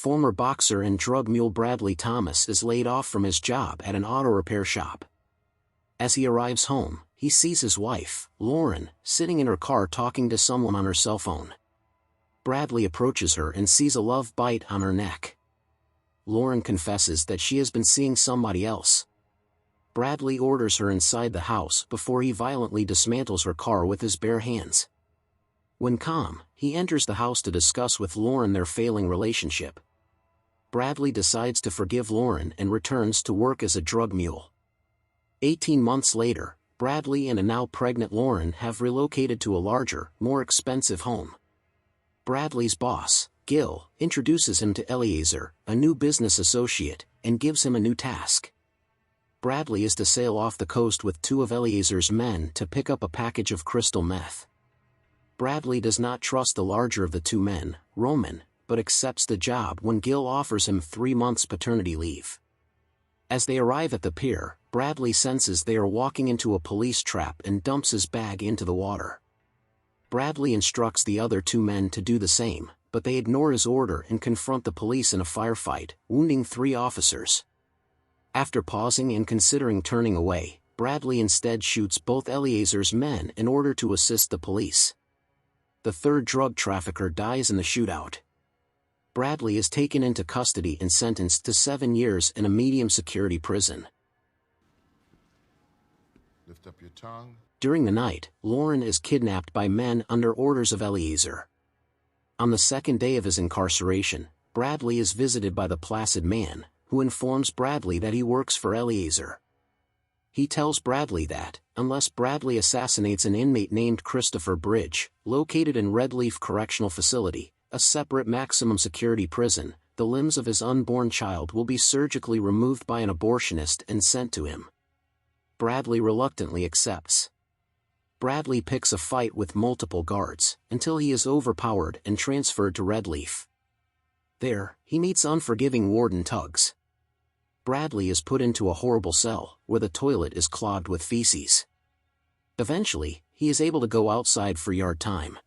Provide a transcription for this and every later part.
former boxer and drug mule Bradley Thomas is laid off from his job at an auto repair shop. As he arrives home, he sees his wife, Lauren, sitting in her car talking to someone on her cell phone. Bradley approaches her and sees a love bite on her neck. Lauren confesses that she has been seeing somebody else. Bradley orders her inside the house before he violently dismantles her car with his bare hands. When calm, he enters the house to discuss with Lauren their failing relationship. Bradley decides to forgive Lauren and returns to work as a drug mule. 18 months later, Bradley and a now pregnant Lauren have relocated to a larger, more expensive home. Bradley's boss, Gil, introduces him to Eliezer, a new business associate, and gives him a new task. Bradley is to sail off the coast with 2 of Eliezer's men to pick up a package of crystal meth. Bradley does not trust the larger of the 2 men, Roman, but accepts the job when Gil offers him 3 months paternity leave. As they arrive at the pier, Bradley senses they are walking into a police trap and dumps his bag into the water. Bradley instructs the other 2 men to do the same, but they ignore his order and confront the police in a firefight, wounding 3 officers. After pausing and considering turning away, Bradley instead shoots both Eliezer's men in order to assist the police. The 3rd drug trafficker dies in the shootout. Bradley is taken into custody and sentenced to 7 years in a medium-security prison. Lift up your tongue. During the night, Lauren is kidnapped by men under orders of Eliezer. On the 2nd day of his incarceration, Bradley is visited by the Placid Man, who informs Bradley that he works for Eliezer. He tells Bradley that, unless Bradley assassinates an inmate named Christopher Bridge, located in Redleaf Correctional Facility, a separate maximum security prison, the limbs of his unborn child will be surgically removed by an abortionist and sent to him. Bradley reluctantly accepts. Bradley picks a fight with multiple guards, until he is overpowered and transferred to Redleaf. There, he meets unforgiving Warden Tuggs. Bradley is put into a horrible cell, where the toilet is clogged with feces. Eventually, he is able to go outside for yard time.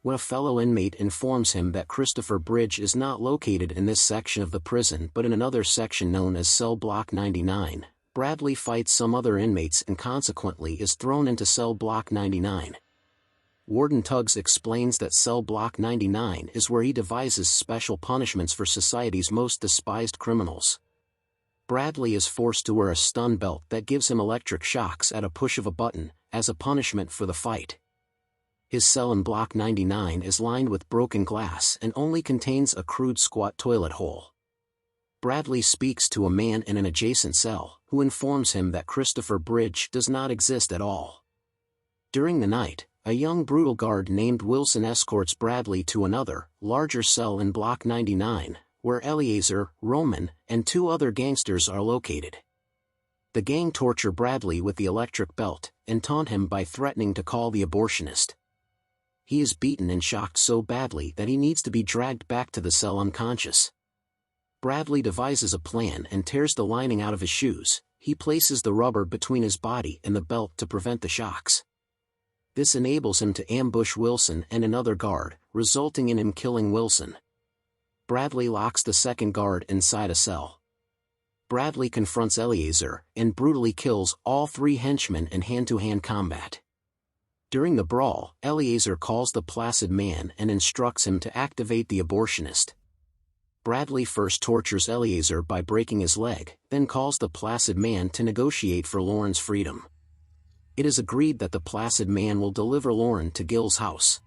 When a fellow inmate informs him that Christopher Bridge is not located in this section of the prison but in another section known as Cell Block 99, Bradley fights some other inmates and consequently is thrown into Cell Block 99. Warden Tuggs explains that Cell Block 99 is where he devises special punishments for society's most despised criminals. Bradley is forced to wear a stun belt that gives him electric shocks at a push of a button, as a punishment for the fight. His cell in Block 99 is lined with broken glass and only contains a crude squat toilet hole. Bradley speaks to a man in an adjacent cell, who informs him that Christopher Bridge does not exist at all. During the night, a young brutal guard named Wilson escorts Bradley to another, larger cell in Block 99, where Eliezer, Roman, and 2 other gangsters are located. The gang torture Bradley with the electric belt, and taunt him by threatening to call the abortionist. He is beaten and shocked so badly that he needs to be dragged back to the cell unconscious. Bradley devises a plan and tears the lining out of his shoes. He places the rubber between his body and the belt to prevent the shocks. This enables him to ambush Wilson and another guard, resulting in him killing Wilson. Bradley locks the second guard inside a cell. Bradley confronts Eliezer and brutally kills all 3 henchmen in hand-to-hand combat. During the brawl, Eliezer calls the Placid Man and instructs him to activate the abortionist. Bradley first tortures Eliezer by breaking his leg, then calls the Placid Man to negotiate for Lauren's freedom. It is agreed that the Placid Man will deliver Lauren to Gil's house.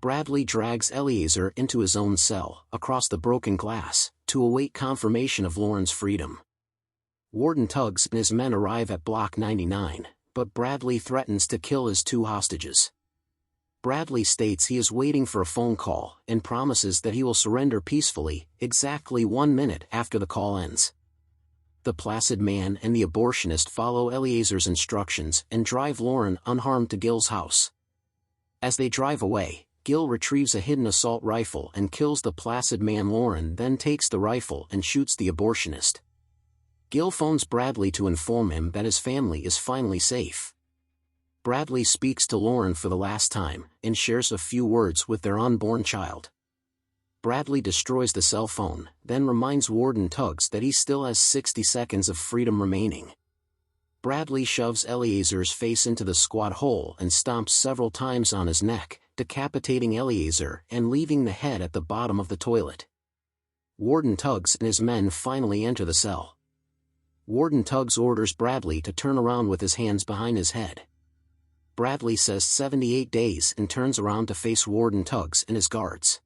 Bradley drags Eliezer into his own cell, across the broken glass, to await confirmation of Lauren's freedom. Warden Tuggs and his men arrive at Block 99, but Bradley threatens to kill his 2 hostages. Bradley states he is waiting for a phone call and promises that he will surrender peacefully, exactly 1 minute after the call ends. The Placid Man and the abortionist follow Eliezer's instructions and drive Lauren unharmed to Gil's house. As they drive away, Gil retrieves a hidden assault rifle and kills the Placid Man. Lauren then takes the rifle and shoots the abortionist. Gil phones Bradley to inform him that his family is finally safe. Bradley speaks to Lauren for the last time and shares a few words with their unborn child. Bradley destroys the cell phone, then reminds Warden Tuggs that he still has 60 seconds of freedom remaining. Bradley shoves Eleazar's face into the squat hole and stomps several times on his neck, decapitating Eleazar and leaving the head at the bottom of the toilet. Warden Tuggs and his men finally enter the cell. Warden Tuggs orders Bradley to turn around with his hands behind his head. Bradley says 78 days and turns around to face Warden Tuggs and his guards.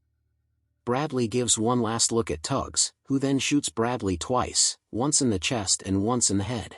Bradley gives one last look at Tuggs, who then shoots Bradley twice, once in the chest and once in the head.